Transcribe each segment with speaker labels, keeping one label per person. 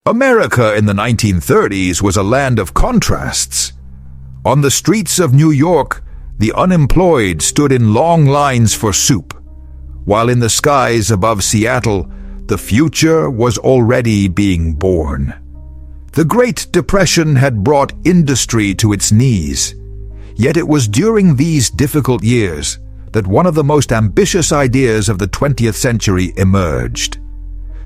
Speaker 1: America in the 1930s was a land of contrasts. On the streets of New York, the unemployed stood in long lines for soup, while in the skies above Seattle, the future was already being born. The Great Depression had brought industry to its knees, yet it was during these difficult years that one of the most ambitious ideas of the 20th century emerged: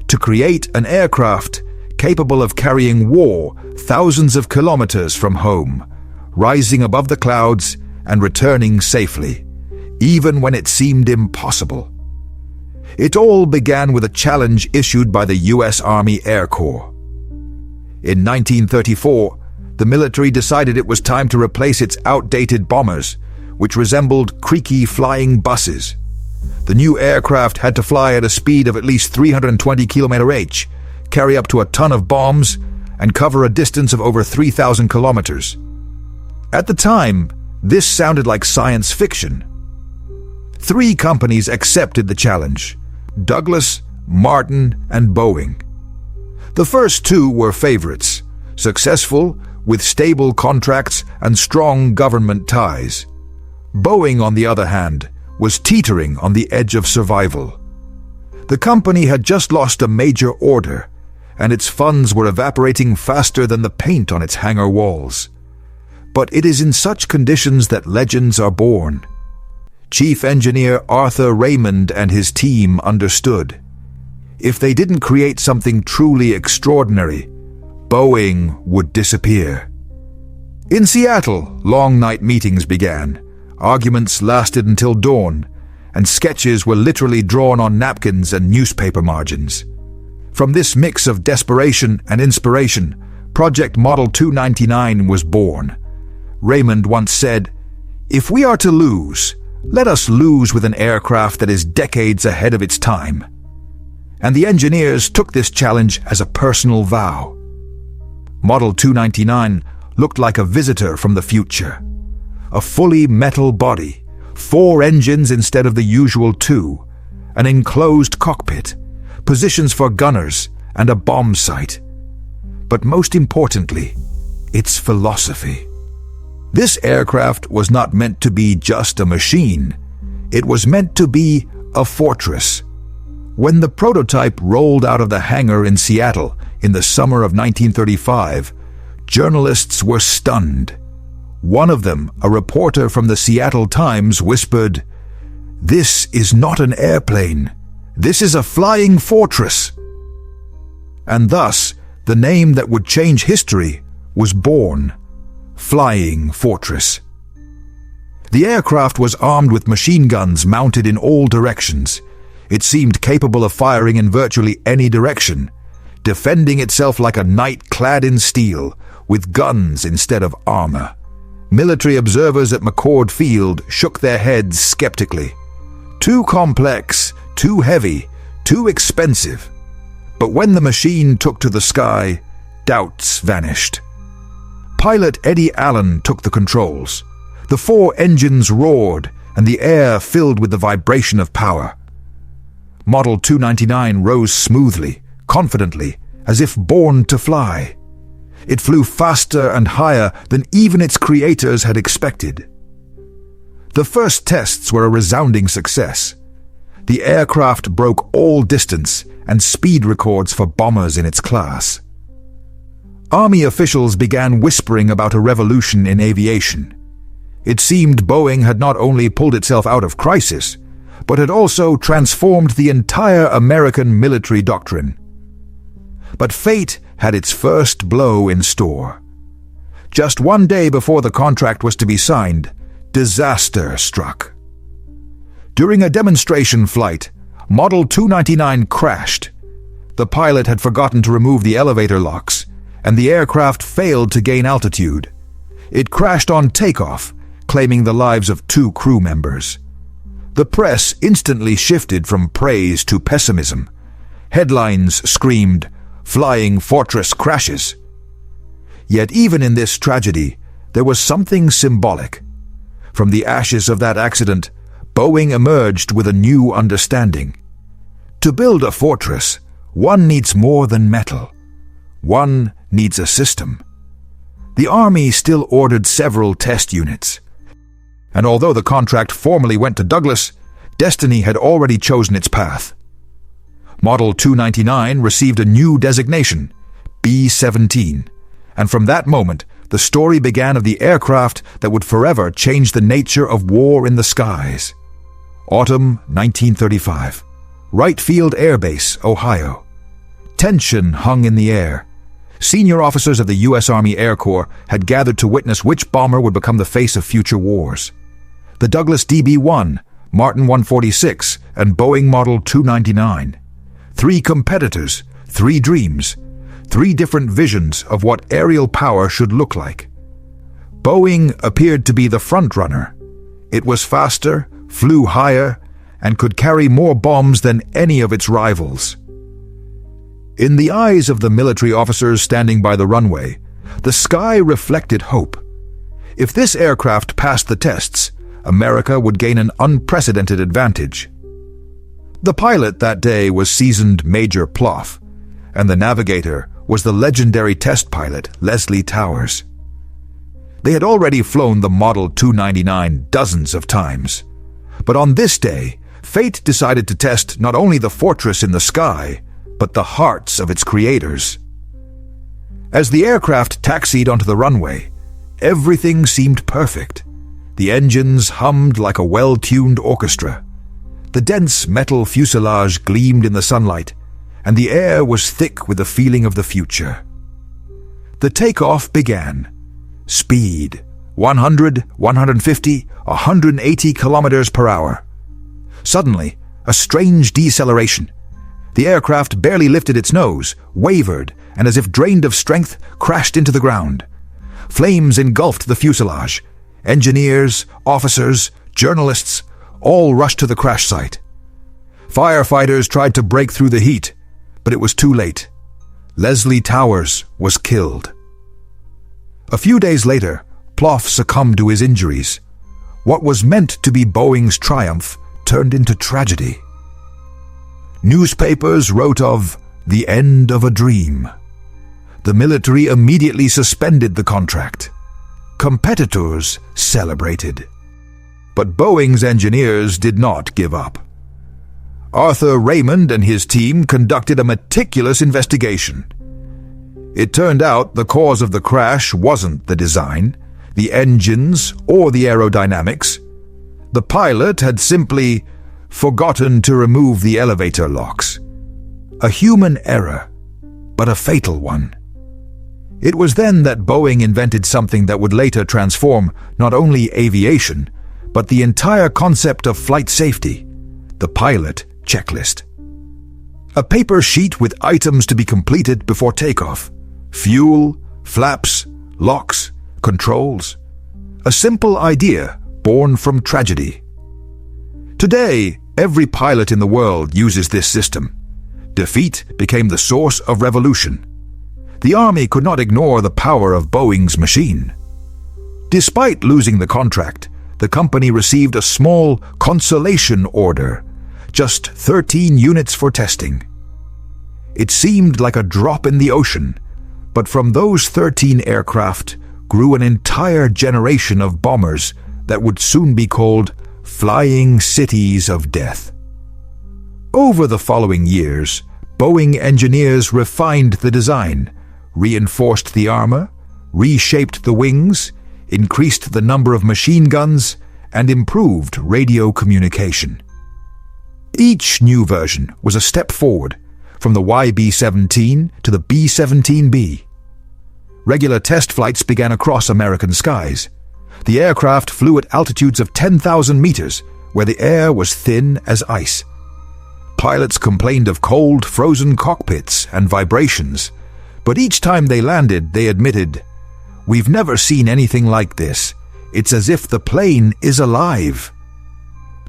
Speaker 1: to create an aircraft capable of carrying war thousands of kilometers from home, rising above the clouds and returning safely, even when it seemed impossible. It all began with a challenge issued by the U.S. Army Air Corps. In 1934, the military decided it was time to replace its outdated bombers, which resembled creaky flying buses. The new aircraft had to fly at a speed of at least 320 km/h, carry up to a ton of bombs, and cover a distance of over 3,000 kilometers. At the time, this sounded like science fiction. 3 companies accepted the challenge: Douglas, Martin, and Boeing. The first 2 were favorites, successful, with stable contracts and strong government ties. Boeing, on the other hand, was teetering on the edge of survival. The company had just lost a major order, and its funds were evaporating faster than the paint on its hangar walls. But it is in such conditions that legends are born. Chief Engineer Arthur Raymond and his team understood. If they didn't create something truly extraordinary, Boeing would disappear. In Seattle, long night meetings began. Arguments lasted until dawn, and sketches were literally drawn on napkins and newspaper margins. From this mix of desperation and inspiration, Project Model 299 was born. Raymond once said, "If we are to lose, let us lose with an aircraft that is decades ahead of its time." And the engineers took this challenge as a personal vow. Model 299 looked like a visitor from the future. A fully metal body, 4 engines instead of the usual 2, an enclosed cockpit, positions for gunners, and a bomb sight. But most importantly, its philosophy. This aircraft was not meant to be just a machine. It was meant to be a fortress. When the prototype rolled out of the hangar in Seattle in the summer of 1935, journalists were stunned. One of them, a reporter from the Seattle Times, whispered, "This is not an airplane. This is a flying fortress." And thus, the name that would change history was born: Flying Fortress. The aircraft was armed with machine guns mounted in all directions. It seemed capable of firing in virtually any direction, defending itself like a knight clad in steel, with guns instead of armor. Military observers at McCord Field shook their heads skeptically. Too complex, too heavy, too expensive. But when the machine took to the sky, doubts vanished. Pilot Eddie Allen took the controls. The 4 engines roared, and the air filled with the vibration of power. Model 299 rose smoothly, confidently, as if born to fly. It flew faster and higher than even its creators had expected. The first tests were a resounding success. The aircraft broke all distance and speed records for bombers in its class. Army officials began whispering about a revolution in aviation. It seemed Boeing had not only pulled itself out of crisis, but had also transformed the entire American military doctrine. But fate had its first blow in store. Just one day before the contract was to be signed, disaster struck. During a demonstration flight, Model 299 crashed. The pilot had forgotten to remove the elevator locks, and the aircraft failed to gain altitude. It crashed on takeoff, claiming the lives of 2 crew members. The press instantly shifted from praise to pessimism. Headlines screamed, "Flying Fortress crashes." Yet even in this tragedy, there was something symbolic. From the ashes of that accident, Boeing emerged with a new understanding. To build a fortress, one needs more than metal. one needs a system. The Army still ordered several test units. And although the contract formally went to Douglas, destiny had already chosen its path. Model 299 received a new designation, B-17, and from that moment, the story began of the aircraft that would forever change the nature of war in the skies. Autumn 1935. Wright Field Air Base, Ohio. Tension hung in the air. Senior officers of the U.S. Army Air Corps had gathered to witness which bomber would become the face of future wars. The Douglas DB-1, Martin 146, and Boeing Model 299. 3 competitors, 3 dreams, 3 different visions of what aerial power should look like. Boeing appeared to be the front-runner. It was faster, flew higher, and could carry more bombs than any of its rivals. In the eyes of the military officers standing by the runway, the sky reflected hope. If this aircraft passed the tests, America would gain an unprecedented advantage. The pilot that day was seasoned Major Plouffe, and the navigator was the legendary test pilot Leslie Towers. They had already flown the Model 299 dozens of times, but on this day, fate decided to test not only the fortress in the sky, but the hearts of its creators. As the aircraft taxied onto the runway, everything seemed perfect. The engines hummed like a well-tuned orchestra. The dense metal fuselage gleamed in the sunlight, and the air was thick with the feeling of the future. The takeoff began. Speed, 100, 150, 180 kilometers per hour. Suddenly, a strange deceleration. The aircraft barely lifted its nose, wavered, and as if drained of strength, crashed into the ground. Flames engulfed the fuselage. Engineers, officers, journalists, all rushed to the crash site. Firefighters tried to break through the heat, but it was too late. Leslie Towers was killed. A few days later, Plouffe succumbed to his injuries. What was meant to be Boeing's triumph turned into tragedy. Newspapers wrote of the end of a dream. The military immediately suspended the contract. Competitors celebrated. But Boeing's engineers did not give up. Arthur Raymond and his team conducted a meticulous investigation. It turned out the cause of the crash wasn't the design, the engines, or the aerodynamics. The pilot had simply forgotten to remove the elevator locks. A human error, but a fatal one. It was then that Boeing invented something that would later transform not only aviation, but the entire concept of flight safety, the pilot checklist. A paper sheet with items to be completed before takeoff. Fuel, flaps, locks, controls. A simple idea born from tragedy. Today, every pilot in the world uses this system. Defeat became the source of revolution. The Army could not ignore the power of Boeing's machine. Despite losing the contract, the company received a small consolation order, just 13 units for testing. It seemed like a drop in the ocean, but from those 13 aircraft grew an entire generation of bombers that would soon be called Flying Cities of Death. Over the following years, Boeing engineers refined the design, reinforced the armor, reshaped the wings, increased the number of machine guns, and improved radio communication. Each new version was a step forward, from the YB-17 to the B-17B. Regular test flights began across American skies. The aircraft flew at altitudes of 10,000 meters, where the air was thin as ice. Pilots complained of cold, frozen cockpits and vibrations, but each time they landed, they admitted, "We've never seen anything like this. It's as if the plane is alive."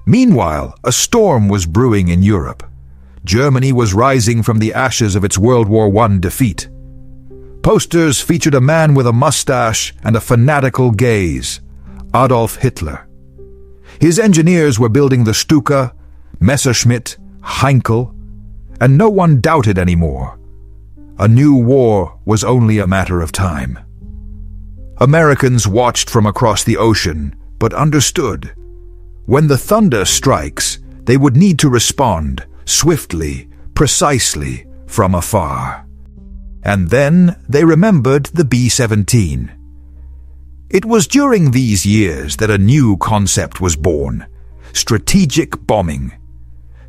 Speaker 1: Meanwhile, a storm was brewing in Europe. Germany was rising from the ashes of its World War I defeat. Posters featured a man with a mustache and a fanatical gaze, Adolf Hitler. His engineers were building the Stuka, Messerschmitt, Heinkel, and no one doubted anymore. a new war was only a matter of time. Americans watched from across the ocean, but understood. When the thunder strikes, they would need to respond swiftly, precisely, from afar. And then they remembered the B-17. It was during these years that a new concept was born: strategic bombing.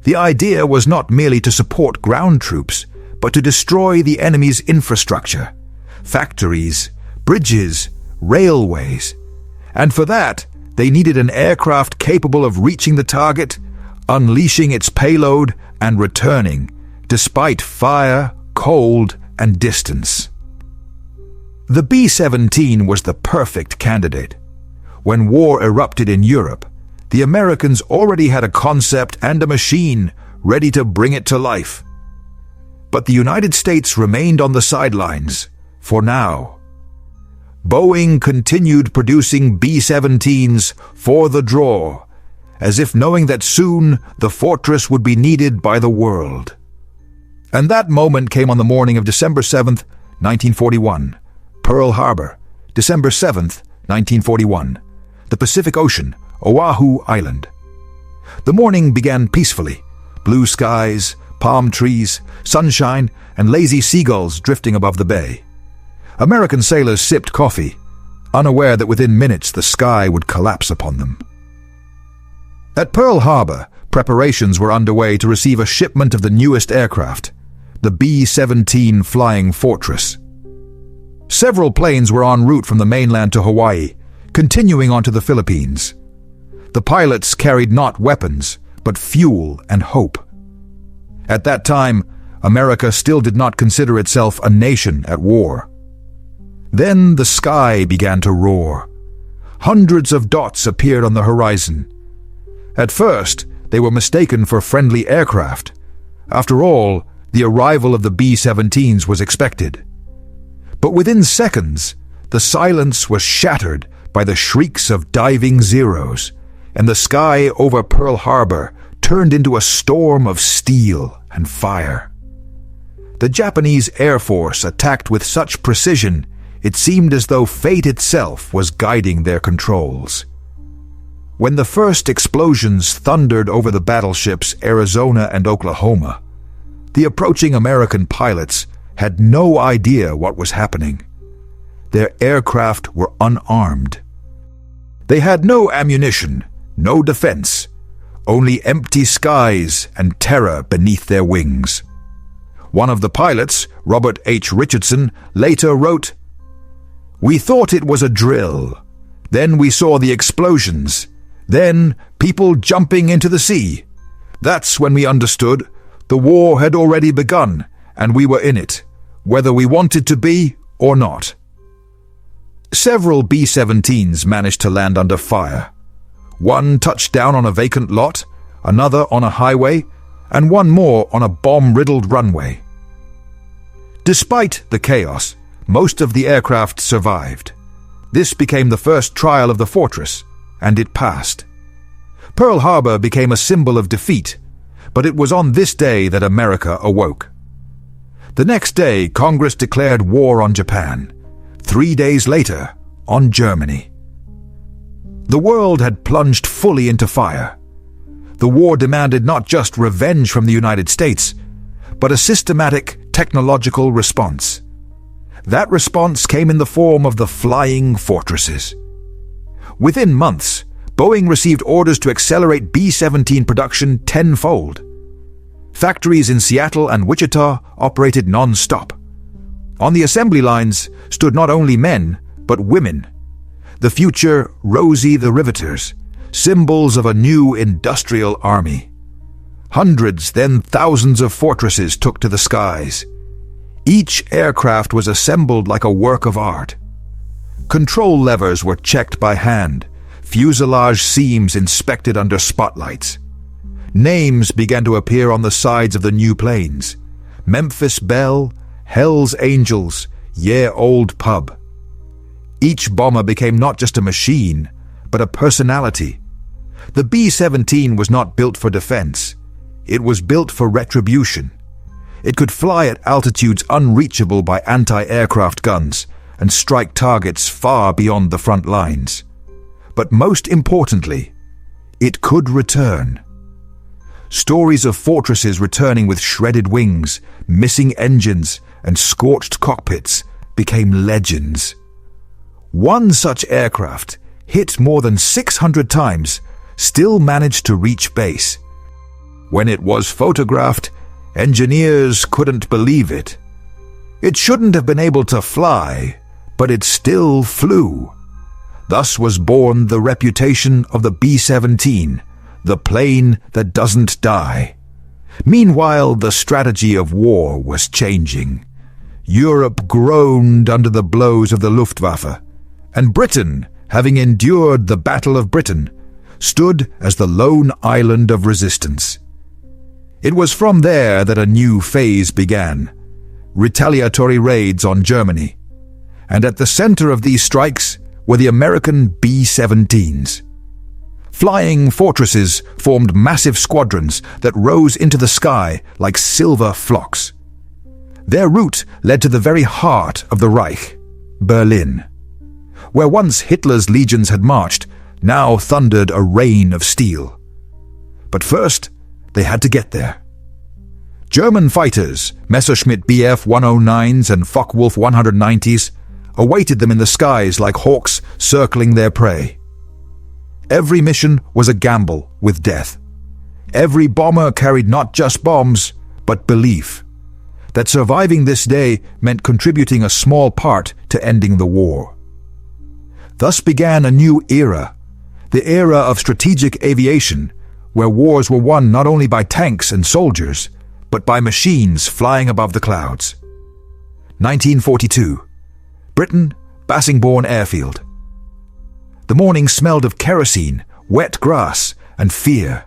Speaker 1: The idea was not merely to support ground troops, but to destroy the enemy's infrastructure, factories, bridges, railways. And for that, they needed an aircraft capable of reaching the target, unleashing its payload, and returning, despite fire, cold, and distance. The B-17 was the perfect candidate. When war erupted in Europe, the Americans already had a concept and a machine ready to bring it to life. But the United States remained on the sidelines, for now. Boeing continued producing B-17s for the draw, as if knowing that soon the Fortress would be needed by the world. And that moment came on the morning of December 7th, 1941. Pearl Harbor, December 7th, 1941. The Pacific Ocean, Oahu Island. The morning began peacefully. Blue skies, palm trees, sunshine, and lazy seagulls drifting above the bay. American sailors sipped coffee, unaware that within minutes the sky would collapse upon them. At Pearl Harbor, preparations were underway to receive a shipment of the newest aircraft, the B-17 Flying Fortress. Several planes were en route from the mainland to Hawaii, continuing on to the Philippines. The pilots carried not weapons, but fuel and hope. At that time, America still did not consider itself a nation at war. Then the sky began to roar. Hundreds of dots appeared on the horizon. At first, they were mistaken for friendly aircraft. After all, the arrival of the B-17s was expected. But within seconds, the silence was shattered by the shrieks of diving Zeros, and the sky over Pearl Harbor turned into a storm of steel and fire. The Japanese Air Force attacked with such precision, it seemed as though fate itself was guiding their controls. When the first explosions thundered over the battleships Arizona and Oklahoma, the approaching American pilots had no idea what was happening. Their aircraft were unarmed. They had no ammunition, no defense, only empty skies and terror beneath their wings. One of the pilots, Robert H. Richardson, later wrote, "We thought it was a drill. Then we saw the explosions. Then people jumping into the sea. That's when we understood the war had already begun and we were in it, whether we wanted to be or not." Several B-17s managed to land under fire. One touched down on a vacant lot, another on a highway, and one more on a bomb-riddled runway. Despite the chaos, most of the aircraft survived. This became the first trial of the Fortress, and it passed. Pearl Harbor became a symbol of defeat, but it was on this day that America awoke. The next day, Congress declared war on Japan. 3 days later, on Germany. The world had plunged fully into fire. The war demanded not just revenge from the United States, but a systematic technological response. That response came in the form of the Flying Fortresses. Within months, Boeing received orders to accelerate B-17 production tenfold. Factories in Seattle and Wichita operated non-stop. On the assembly lines stood not only men, but women. The future Rosie the Riveters, symbols of a new industrial army. Hundreds, then thousands of fortresses took to the skies. Each aircraft was assembled like a work of art. Control levers were checked by hand, fuselage seams inspected under spotlights. Names began to appear on the sides of the new planes: Memphis Belle, Hell's Angels, Ye Old Pub. Each bomber became not just a machine, but a personality. The B-17 was not built for defense. It was built for retribution. It could fly at altitudes unreachable by anti-aircraft guns and strike targets far beyond the front lines. But most importantly, it could return. Stories of fortresses returning with shredded wings, missing engines, and scorched cockpits became legends. One such aircraft, hit more than 600 times, still managed to reach base. When it was photographed, engineers couldn't believe it. It shouldn't have been able to fly, but it still flew. Thus was born the reputation of the B-17, the plane that doesn't die. Meanwhile, the strategy of war was changing. Europe groaned under the blows of the Luftwaffe, and Britain, having endured the Battle of Britain, stood as the lone island of resistance. It was from there that a new phase began, retaliatory raids on Germany, and at the center of these strikes were the American B-17s. Flying fortresses formed massive squadrons that rose into the sky like silver flocks. Their route led to the very heart of the Reich, Berlin. Where once Hitler's legions had marched, now thundered a rain of steel. But first, they had to get there. German fighters, Messerschmitt Bf 109s and Focke-Wulf 190s, awaited them in the skies like hawks circling their prey. Every mission was a gamble with death. Every bomber carried not just bombs, but belief that surviving this day meant contributing a small part to ending the war. Thus began a new era, the era of strategic aviation, where wars were won not only by tanks and soldiers, but by machines flying above the clouds. 1942. Britain, Bassingbourn Airfield. The morning smelled of kerosene, wet grass, and fear.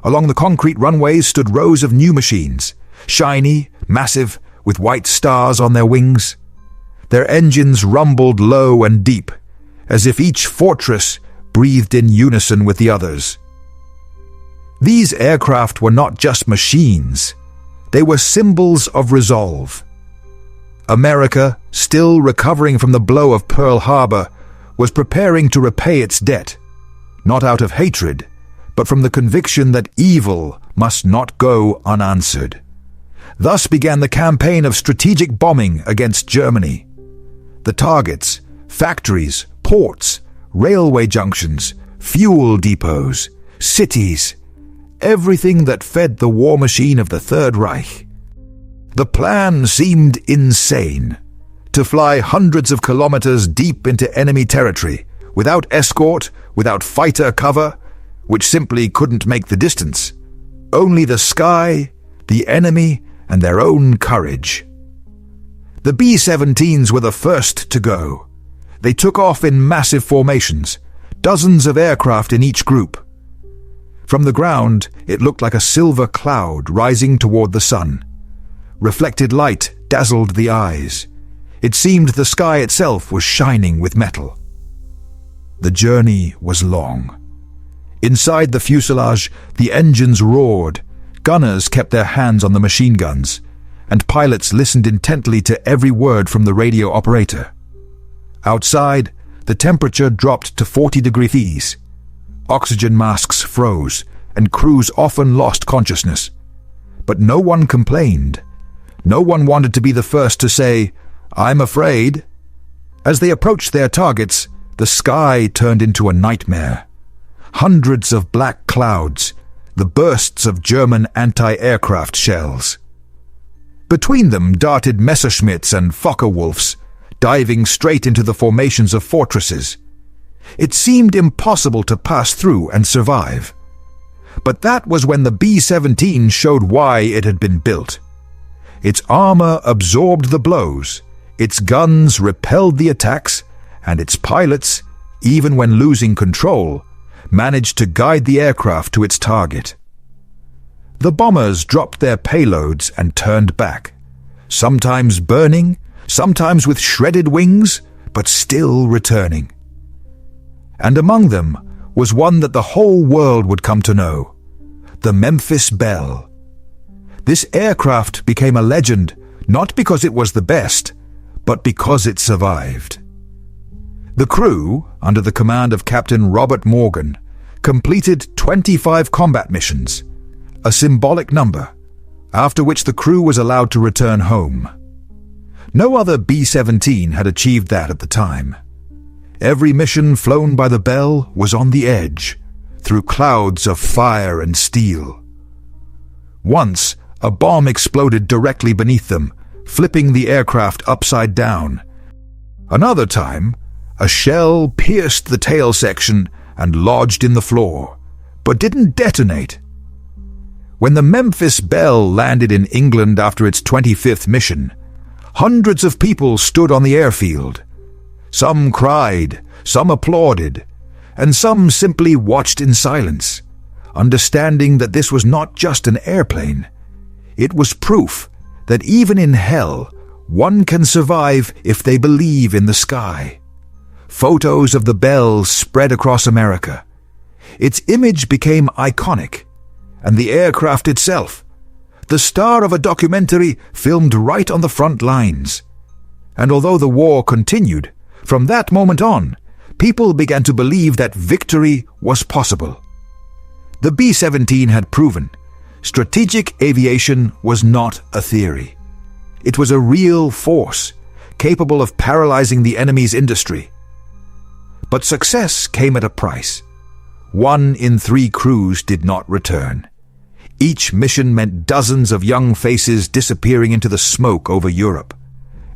Speaker 1: Along the concrete runways stood rows of new machines, shiny, massive, with white stars on their wings. Their engines rumbled low and deep, as if each fortress breathed in unison with the others. These aircraft were not just machines, they were symbols of resolve. America, still recovering from the blow of Pearl Harbor, was preparing to repay its debt, not out of hatred, but from the conviction that evil must not go unanswered. Thus began the campaign of strategic bombing against Germany. The targets, factories, ports, railway junctions, fuel depots, cities, everything that fed the war machine of the Third Reich. The plan seemed insane: to fly hundreds of kilometers deep into enemy territory, without escort, without fighter cover, which simply couldn't make the distance. Only the sky, the enemy, and their own courage. The B-17s were the first to go. They took off in massive formations, dozens of aircraft in each group. From the ground, it looked like a silver cloud rising toward the sun. Reflected light dazzled the eyes. It seemed the sky itself was shining with metal. The journey was long. Inside the fuselage, the engines roared, gunners kept their hands on the machine guns, and pilots listened intently to every word from the radio operator. Outside, the temperature dropped to 40 degrees. Oxygen masks froze, and crews often lost consciousness. But no one complained. No one wanted to be the first to say, "I'm afraid." As they approached their targets, the sky turned into a nightmare. Hundreds of black clouds, the bursts of German anti-aircraft shells. Between them darted Messerschmitts and Focke-Wulfs, diving straight into the formations of fortresses. It seemed impossible to pass through and survive. But that was when the B-17 showed why it had been built. Its armor absorbed the blows, its guns repelled the attacks, and its pilots, even when losing control, managed to guide the aircraft to its target. The bombers dropped their payloads and turned back, sometimes burning, sometimes with shredded wings, but still returning. And among them was one that the whole world would come to know, the Memphis Belle. This aircraft became a legend not because it was the best, but because it survived. The crew, under the command of Captain Robert Morgan, completed 25 combat missions, a symbolic number, after which the crew was allowed to return home. No other B-17 had achieved that at the time. Every mission flown by the Bell was on the edge, through clouds of fire and steel. Once, a bomb exploded directly beneath them, flipping the aircraft upside down. Another time, a shell pierced the tail section and lodged in the floor, but didn't detonate. When the Memphis Belle landed in England after its 25th mission, hundreds of people stood on the airfield. Some cried, some applauded, and some simply watched in silence, understanding that this was not just an airplane. It was proof that even in hell, one can survive if they believe in the sky. Photos of the Belle spread across America. Its image became iconic, and the aircraft itself, the star of a documentary filmed right on the front lines. And although the war continued, from that moment on, people began to believe that victory was possible. The B-17 had proven strategic aviation was not a theory. It was a real force, capable of paralyzing the enemy's industry. But success came at a price. 1 in 3 crews did not return. Each mission meant dozens of young faces disappearing into the smoke over Europe.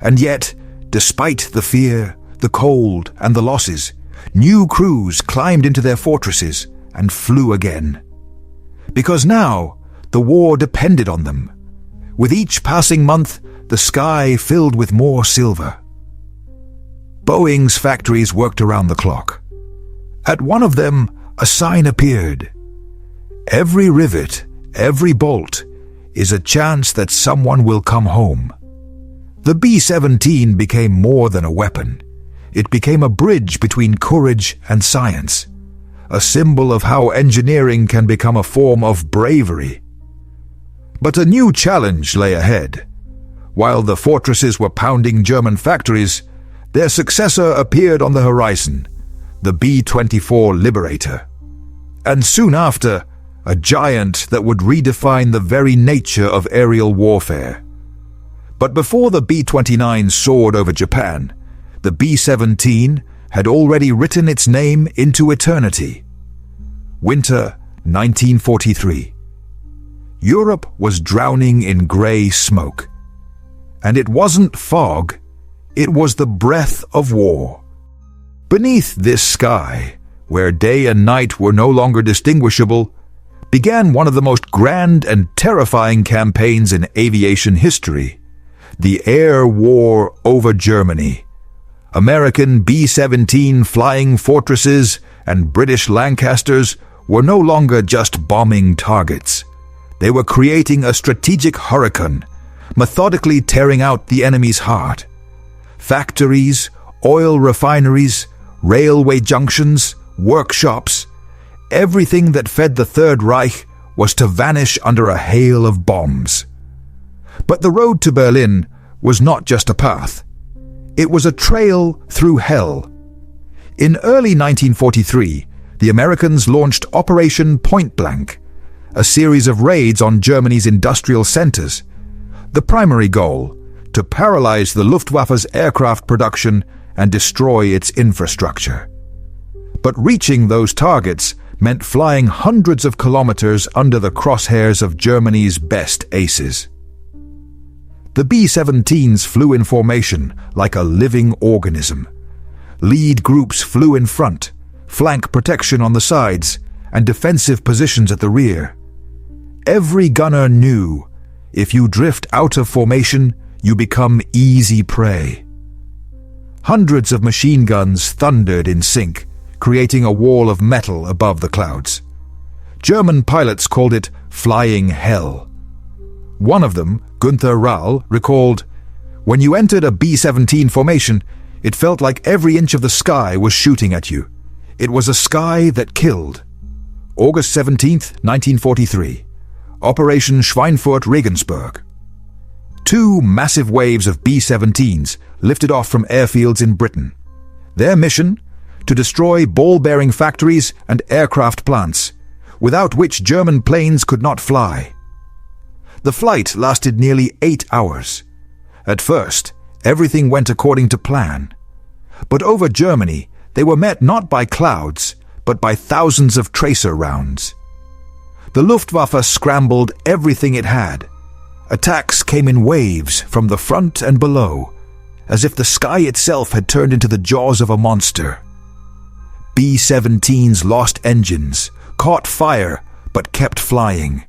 Speaker 1: And yet, despite the fear, the cold, and the losses, new crews climbed into their fortresses and flew again. Because now, the war depended on them. With each passing month, the sky filled with more silver. Boeing's factories worked around the clock. At one of them, a sign appeared. Every rivet, every bolt, is a chance that someone will come home. The B-17 became more than a weapon. It became a bridge between courage and science, a symbol of how engineering can become a form of bravery. But a new challenge lay ahead. While the fortresses were pounding German factories, their successor appeared on the horizon, the B-24 Liberator. And soon after, a giant that would redefine the very nature of aerial warfare. But before the B-29 soared over Japan, the B-17 had already written its name into eternity. Winter 1943. Europe was drowning in grey smoke. And it wasn't fog, it was the breath of war. Beneath this sky, where day and night were no longer distinguishable, began one of the most grand and terrifying campaigns in aviation history, the air war over Germany. American B-17 flying fortresses and British Lancasters were no longer just bombing targets. They were creating a strategic hurricane, methodically tearing out the enemy's heart. Factories, oil refineries, railway junctions, workshops, everything that fed the Third Reich was to vanish under a hail of bombs. But the road to Berlin was not just a path. It was a trail through hell. In early 1943, the Americans launched Operation Point Blank, a series of raids on Germany's industrial centers. The primary goal, to paralyze the Luftwaffe's aircraft production and destroy its infrastructure. But reaching those targets meant flying hundreds of kilometers under the crosshairs of Germany's best aces. The B-17s flew in formation like a living organism. Lead groups flew in front, flank protection on the sides, and defensive positions at the rear. Every gunner knew, if you drift out of formation, you become easy prey. Hundreds of machine guns thundered in sync, creating a wall of metal above the clouds. German pilots called it flying hell. One of them, Günther Rahl, recalled, "When you entered a B-17 formation, it felt like every inch of the sky was shooting at you. It was a sky that killed." August 17, 1943. Operation Schweinfurt-Regensburg. Two massive waves of B-17s lifted off from airfields in Britain. Their mission? To destroy ball-bearing factories and aircraft plants, without which German planes could not fly. The flight lasted nearly 8 hours. At first, everything went according to plan. But over Germany, they were met not by clouds, but by thousands of tracer rounds. The Luftwaffe scrambled everything it had. Attacks came in waves from the front and below, as if the sky itself had turned into the jaws of a monster. B-17s lost engines, caught fire, but kept flying.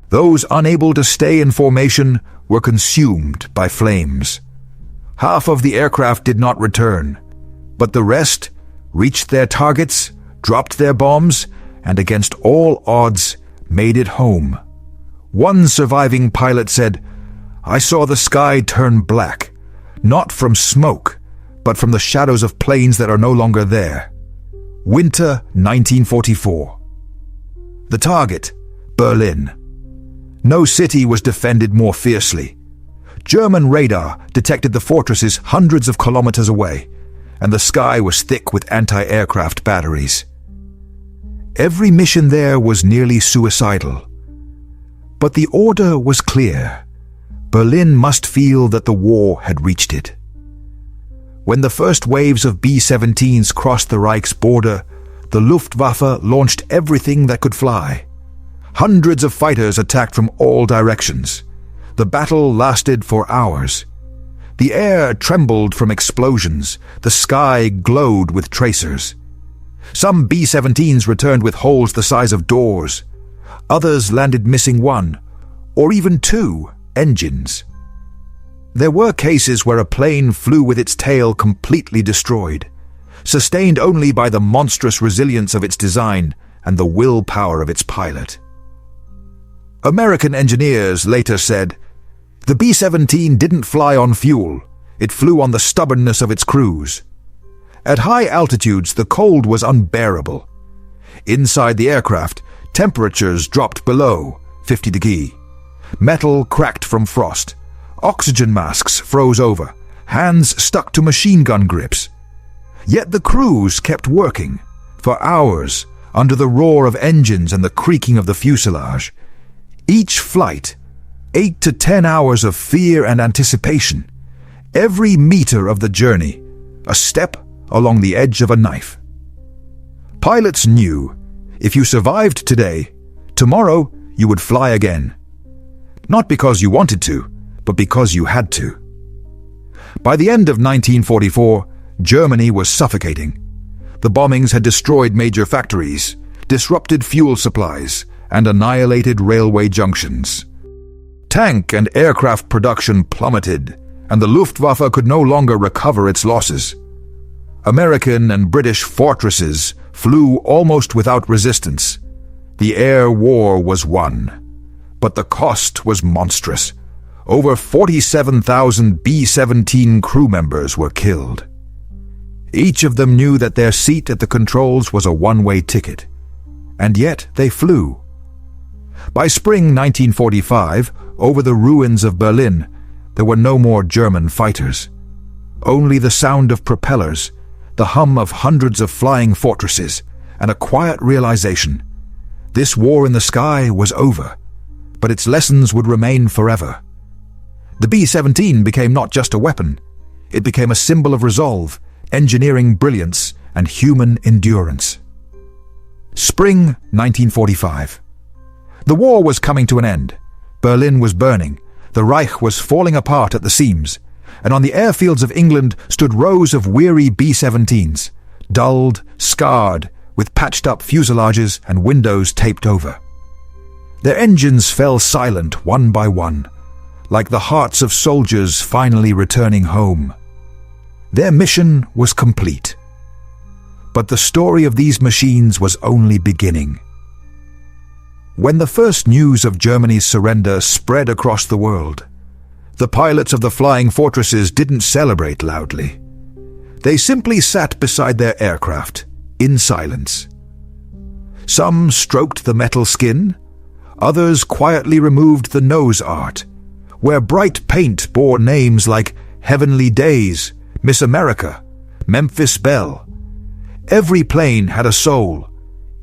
Speaker 1: Those unable to stay in formation were consumed by flames. Half of the aircraft did not return, but the rest reached their targets, dropped their bombs, and against all odds made it home. One surviving pilot said, "I saw the sky turn black, not from smoke, but from the shadows of planes that are no longer there." Winter 1944. The target, Berlin. No city was defended more fiercely. German radar detected the fortresses hundreds of kilometers away, and the sky was thick with anti-aircraft batteries. Every mission there was nearly suicidal. But the order was clear. Berlin must feel that the war had reached it. When the first waves of B-17s crossed the Reich's border, the Luftwaffe launched everything that could fly. Hundreds of fighters attacked from all directions. The battle lasted for hours. The air trembled from explosions. The sky glowed with tracers. Some B-17s returned with holes the size of doors. Others landed missing one, or even two, engines. There were cases where a plane flew with its tail completely destroyed, sustained only by the monstrous resilience of its design and the willpower of its pilot. American engineers later said, "The B-17 didn't fly on fuel, it flew on the stubbornness of its crews." At high altitudes, the cold was unbearable. Inside the aircraft, temperatures dropped below 50 degrees. Metal cracked from frost. Oxygen masks froze over. Hands stuck to machine gun grips. Yet the crews kept working, for hours, under the roar of engines and the creaking of the fuselage. Each flight, 8 to 10 hours of fear and anticipation. Every meter of the journey, a step along the edge of a knife. Pilots knew, if you survived today, tomorrow you would fly again. Not because you wanted to, but because you had to. By the end of 1944, Germany was suffocating. The bombings had destroyed major factories, disrupted fuel supplies, and annihilated railway junctions. Tank and aircraft production plummeted, and the Luftwaffe could no longer recover its losses. American and British fortresses flew almost without resistance. The air war was won. But the cost was monstrous. Over 47,000 B-17 crew members were killed. Each of them knew that their seat at the controls was a one-way ticket. And yet they flew. By spring 1945, over the ruins of Berlin, there were no more German fighters. Only the sound of propellers, the hum of hundreds of flying fortresses, and a quiet realization. This war in the sky was over, but its lessons would remain forever. The B-17 became not just a weapon. It became a symbol of resolve, engineering brilliance, and human endurance. Spring 1945. The war was coming to an end. Berlin was burning. The Reich was falling apart at the seams. And on the airfields of England stood rows of weary B-17s, dulled, scarred, with patched-up fuselages and windows taped over. Their engines fell silent one by one, like the hearts of soldiers finally returning home. Their mission was complete. But the story of these machines was only beginning. When the first news of Germany's surrender spread across the world, the pilots of the flying fortresses didn't celebrate loudly. They simply sat beside their aircraft, in silence. Some stroked the metal skin, Others quietly removed the nose art, where bright paint bore names like Heavenly Days, Miss America, Memphis Belle. Every plane had a soul.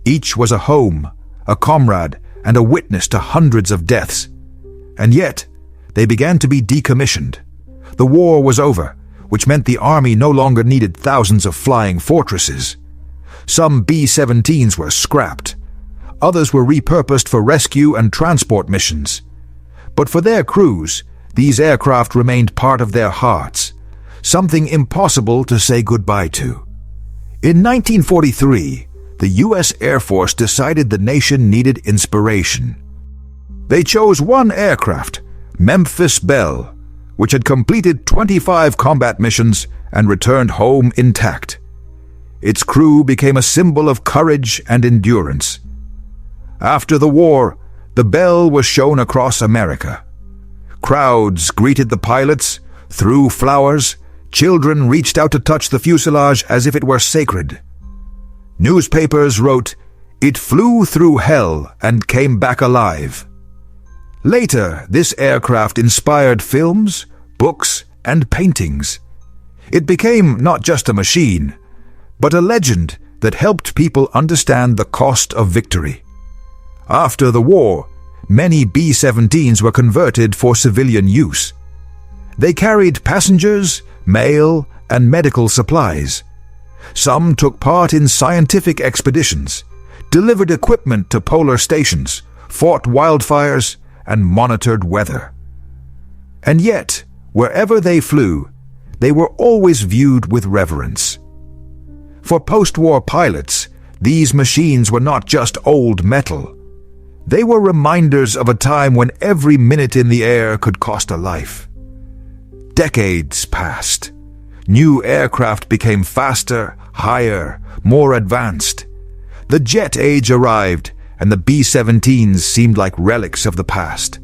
Speaker 1: Each was a home, a comrade, and a witness to hundreds of deaths. And yet, they began to be decommissioned. The war was over, which meant the army no longer needed thousands of flying fortresses. Some B-17s were scrapped. Others were repurposed for rescue and transport missions. But for their crews, these aircraft remained part of their hearts, something impossible to say goodbye to. In 1943, the U.S. Air Force decided the nation needed inspiration. They chose one aircraft, Memphis Belle, which had completed 25 combat missions and returned home intact. Its crew became a symbol of courage and endurance. After the war, the Belle was shown across America. Crowds greeted the pilots, threw flowers, children reached out to touch the fuselage as if it were sacred. Newspapers wrote, "It flew through hell and came back alive." Later, this aircraft inspired films, books, and paintings. It became not just a machine, but a legend that helped people understand the cost of victory. After the war, many B-17s were converted for civilian use. They carried passengers, mail, and medical supplies. Some took part in scientific expeditions, delivered equipment to polar stations, fought wildfires, and monitored weather. And yet, wherever they flew, they were always viewed with reverence. For post-war pilots, these machines were not just old metal. They were reminders of a time when every minute in the air could cost a life. Decades passed. New aircraft became faster, higher, more advanced. The jet age arrived, and the B-17s seemed like relics of the past.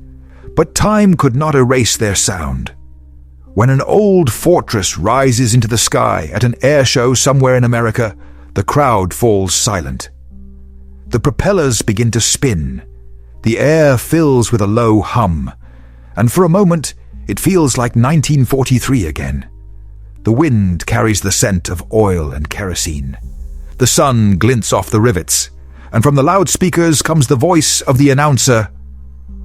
Speaker 1: But time could not erase their sound. When an old fortress rises into the sky at an air show somewhere in America, the crowd falls silent. The propellers begin to spin. The air fills with a low hum, and for a moment it feels like 1943 again. The wind carries the scent of oil and kerosene. The sun glints off the rivets, and from the loudspeakers comes the voice of the announcer,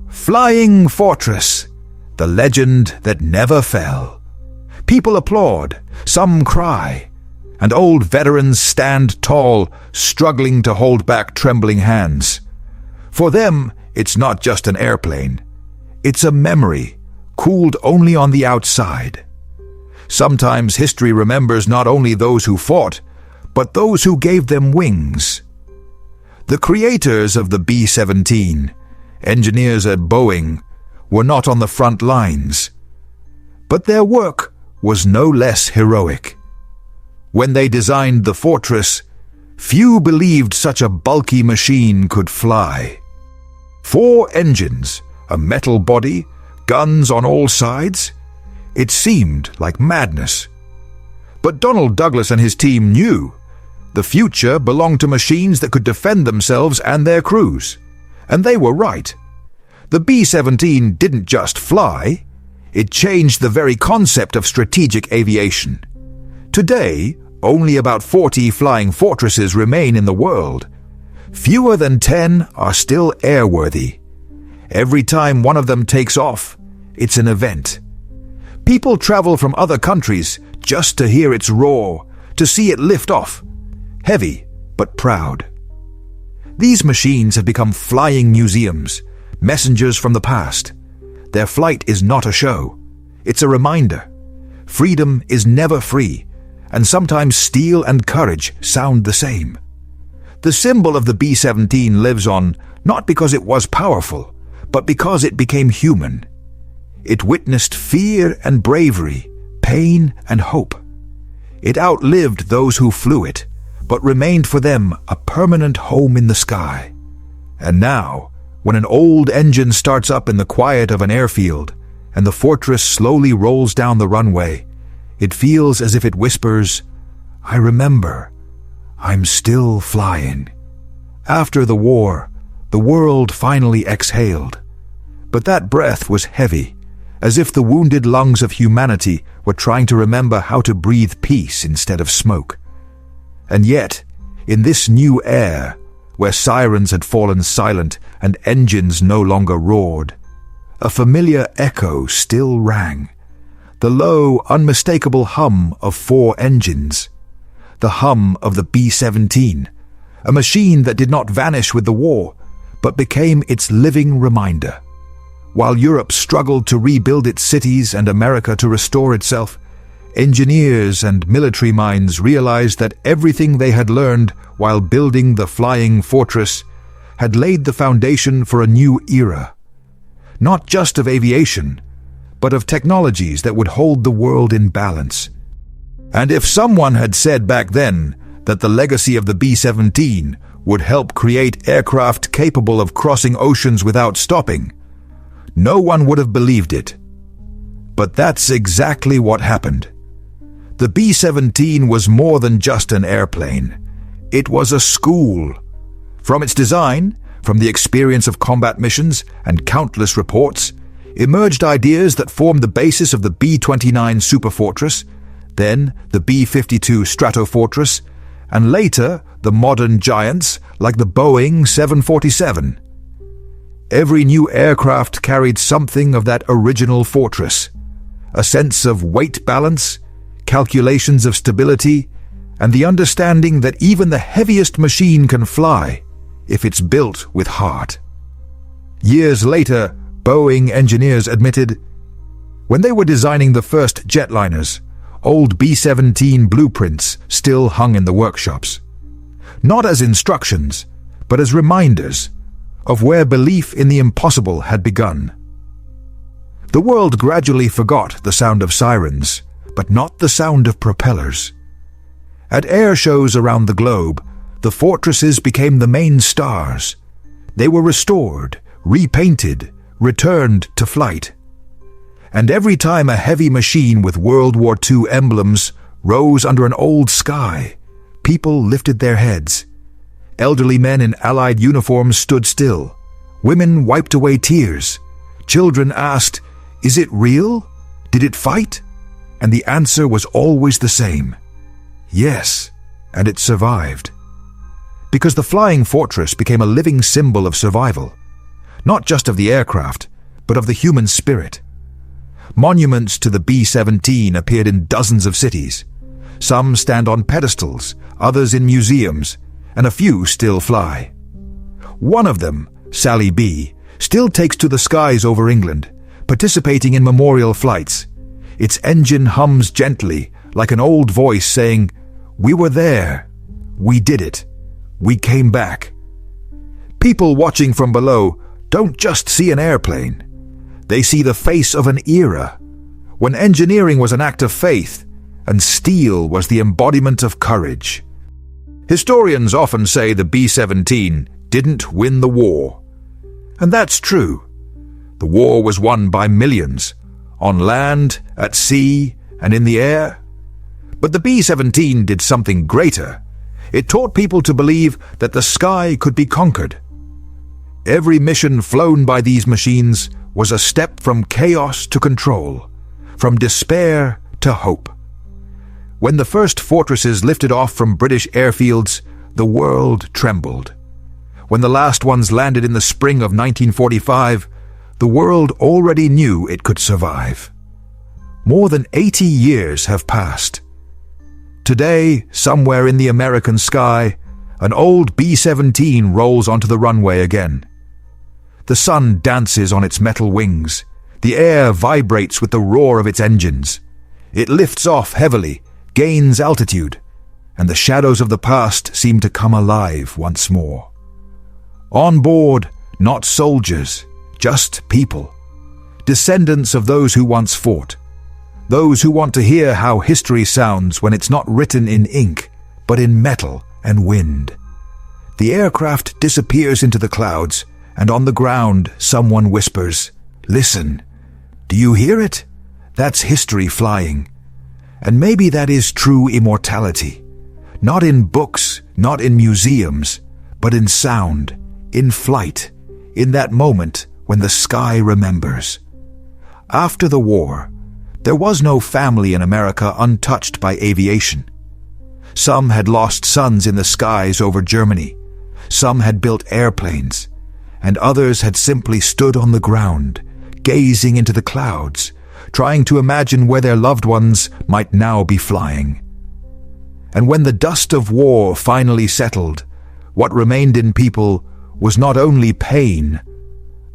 Speaker 1: "Flying Fortress, the legend that never fell." People applaud, some cry, and old veterans stand tall, struggling to hold back trembling hands. For them, it's not just an airplane. It's a memory, cooled only on the outside. Sometimes history remembers not only those who fought, but those who gave them wings. The creators of the B-17, engineers at Boeing, were not on the front lines. But their work was no less heroic. When they designed the Fortress, few believed such a bulky machine could fly. 4 engines, a metal body, guns on all sides. It seemed like madness. But Donald Douglas and his team knew the future belonged to machines that could defend themselves and their crews. And they were right. The B-17 didn't just fly, it changed the very concept of strategic aviation. Today, only about 40 flying fortresses remain in the world. Fewer than 10 are still airworthy. Every time one of them takes off, it's an event. People travel from other countries just to hear its roar, to see it lift off. Heavy, but proud. These machines have become flying museums, messengers from the past. Their flight is not a show. It's a reminder. Freedom is never free, and sometimes steel and courage sound the same. The symbol of the B-17 lives on not because it was powerful, but because it became human. It witnessed fear and bravery, pain and hope. It outlived those who flew it, but remained for them a permanent home in the sky. And now, when an old engine starts up in the quiet of an airfield, and the Fortress slowly rolls down the runway, it feels as if it whispers, "I remember. I'm still flying." After the war, the world finally exhaled. But that breath was heavy, as if the wounded lungs of humanity were trying to remember how to breathe peace instead of smoke. And yet, in this new air, where sirens had fallen silent and engines no longer roared, a familiar echo still rang, the low, unmistakable hum of 4 engines, the hum of the B-17, a machine that did not vanish with the war, but became its living reminder. While Europe struggled to rebuild its cities and America to restore itself, engineers and military minds realized that everything they had learned while building the Flying Fortress had laid the foundation for a new era, not just of aviation, but of technologies that would hold the world in balance. And if someone had said back then that the legacy of the B-17 would help create aircraft capable of crossing oceans without stopping, no one would have believed it. But that's exactly what happened. The B-17 was more than just an airplane. It was a school. From its design, from the experience of combat missions and countless reports, emerged ideas that formed the basis of the B-29 Superfortress, then the B-52 Stratofortress, and later the modern giants like the Boeing 747. Every new aircraft carried something of that original fortress, a sense of weight balance, calculations of stability, and the understanding that even the heaviest machine can fly if it's built with heart. Years later, Boeing engineers admitted, when they were designing the first jetliners, old B-17 blueprints still hung in the workshops. Not as instructions, but as reminders of where belief in the impossible had begun. The world gradually forgot the sound of sirens, but not the sound of propellers. At air shows around the globe, the fortresses became the main stars. They were restored, repainted, returned to flight. And every time a heavy machine with World War II emblems rose under an old sky, people lifted their heads. Elderly men in Allied uniforms stood still. Women wiped away tears. Children asked, "Is it real? Did it fight?" And the answer was always the same. Yes, and it survived. Because the Flying Fortress became a living symbol of survival, not just of the aircraft, but of the human spirit. Monuments to the B-17 appeared in dozens of cities. Some stand on pedestals, others in museums, and a few still fly. One of them, Sally B, still takes to the skies over England, participating in memorial flights. Its engine hums gently, like an old voice saying, "We were there. We did it. We came back." People watching from below don't just see an airplane. They see the face of an era, when engineering was an act of faith, and steel was the embodiment of courage. Historians often say the B-17 didn't win the war. And that's true. The war was won by millions, on land, at sea, and in the air. But the B-17 did something greater. It taught people to believe that the sky could be conquered. Every mission flown by these machines was a step from chaos to control, from despair to hope. When the first fortresses lifted off from British airfields, the world trembled. When the last ones landed in the spring of 1945, the world already knew it could survive. More than 80 years have passed. Today, somewhere in the American sky, an old B-17 rolls onto the runway again. The sun dances on its metal wings. The air vibrates with the roar of its engines. It lifts off heavily, gains altitude, and the shadows of the past seem to come alive once more. On board, not soldiers, just people, descendants of those who once fought, those who want to hear how history sounds when it's not written in ink, but in metal and wind. The aircraft disappears into the clouds, and on the ground someone whispers, "Listen, do you hear it? That's history flying." And maybe that is true immortality, not in books, not in museums, but in sound, in flight, in that moment when the sky remembers. After the war, there was no family in America untouched by aviation. Some had lost sons in the skies over Germany, some had built airplanes, and others had simply stood on the ground, gazing into the clouds, trying to imagine where their loved ones might now be flying. And when the dust of war finally settled, what remained in people was not only pain,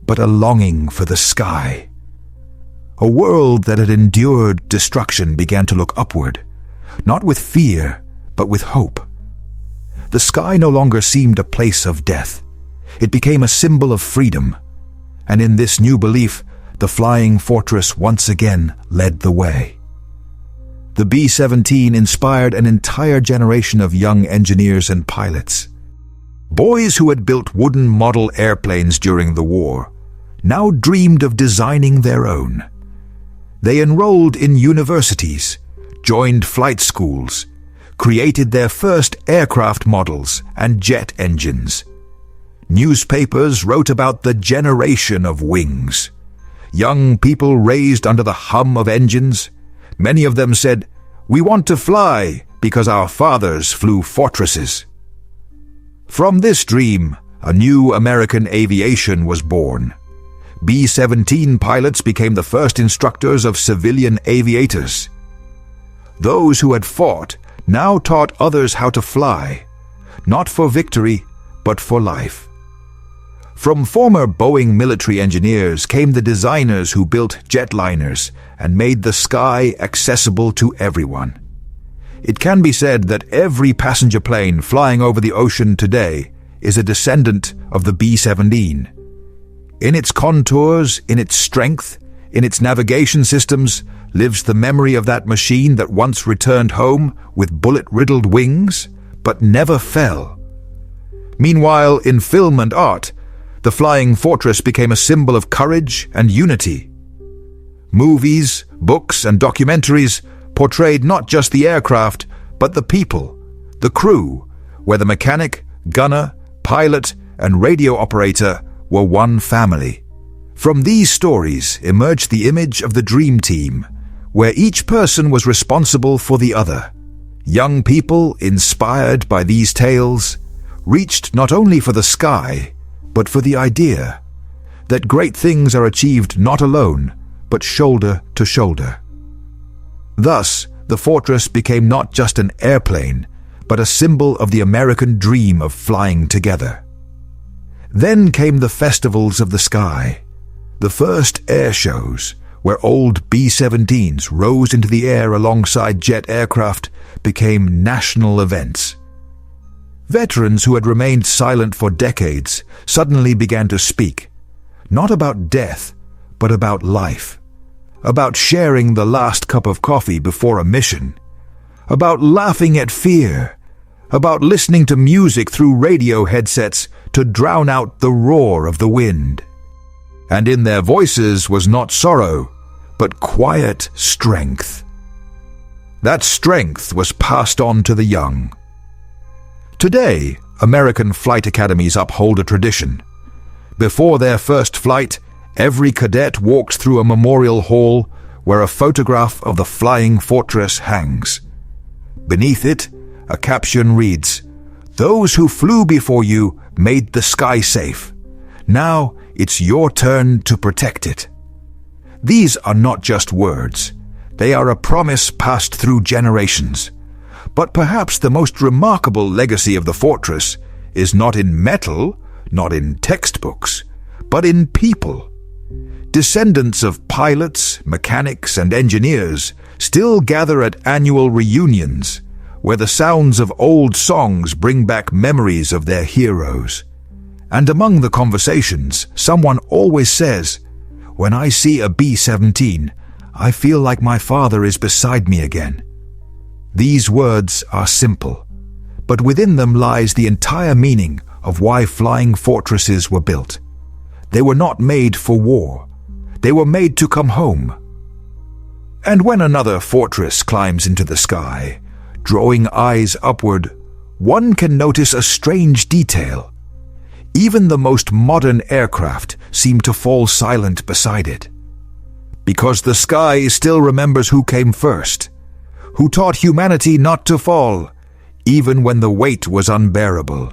Speaker 1: but a longing for the sky. A world that had endured destruction began to look upward, not with fear, but with hope. The sky no longer seemed a place of death. It became a symbol of freedom, and in this new belief, the Flying Fortress once again led the way. The B-17 inspired an entire generation of young engineers and pilots. Boys who had built wooden model airplanes during the war now dreamed of designing their own. They enrolled in universities, joined flight schools, created their first aircraft models and jet engines. Newspapers wrote about the generation of wings. Young people raised under the hum of engines. Many of them said, "We want to fly because our fathers flew fortresses." From this dream, a new American aviation was born. B-17 pilots became the first instructors of civilian aviators. Those who had fought now taught others how to fly, not for victory, but for life. From former Boeing military engineers came the designers who built jetliners and made the sky accessible to everyone. It can be said that every passenger plane flying over the ocean today is a descendant of the B-17. In its contours, in its strength, in its navigation systems, lives the memory of that machine that once returned home with bullet-riddled wings, but never fell. Meanwhile, in film and art, the Flying Fortress became a symbol of courage and unity. Movies, books, and documentaries portrayed not just the aircraft, but the people, the crew, where the mechanic, gunner, pilot, and radio operator were one family. From these stories emerged the image of the Dream Team, where each person was responsible for the other. Young people, inspired by these tales, reached not only for the sky, but for the idea that great things are achieved not alone, but shoulder to shoulder. Thus, the Fortress became not just an airplane, but a symbol of the American dream of flying together. Then came the festivals of the sky, the first air shows, where old B-17s rose into the air alongside jet aircraft, became national events. Veterans who had remained silent for decades suddenly began to speak, not about death, but about life, about sharing the last cup of coffee before a mission, about laughing at fear, about listening to music through radio headsets to drown out the roar of the wind. And in their voices was not sorrow, but quiet strength. That strength was passed on to the young. Today, American flight academies uphold a tradition. Before their first flight, every cadet walks through a memorial hall where a photograph of the Flying Fortress hangs. Beneath it, a caption reads, "Those who flew before you made the sky safe. Now it's your turn to protect it." These are not just words. They are a promise passed through generations. But perhaps the most remarkable legacy of the Fortress is not in metal, not in textbooks, but in people. Descendants of pilots, mechanics, and engineers still gather at annual reunions, where the sounds of old songs bring back memories of their heroes. And among the conversations, someone always says, "When I see a B-17, I feel like my father is beside me again." These words are simple, but within them lies the entire meaning of why flying fortresses were built. They were not made for war. They were made to come home. And when another fortress climbs into the sky, drawing eyes upward, one can notice a strange detail. Even the most modern aircraft seemed to fall silent beside it. Because the sky still remembers who came first, who taught humanity not to fall, even when the weight was unbearable.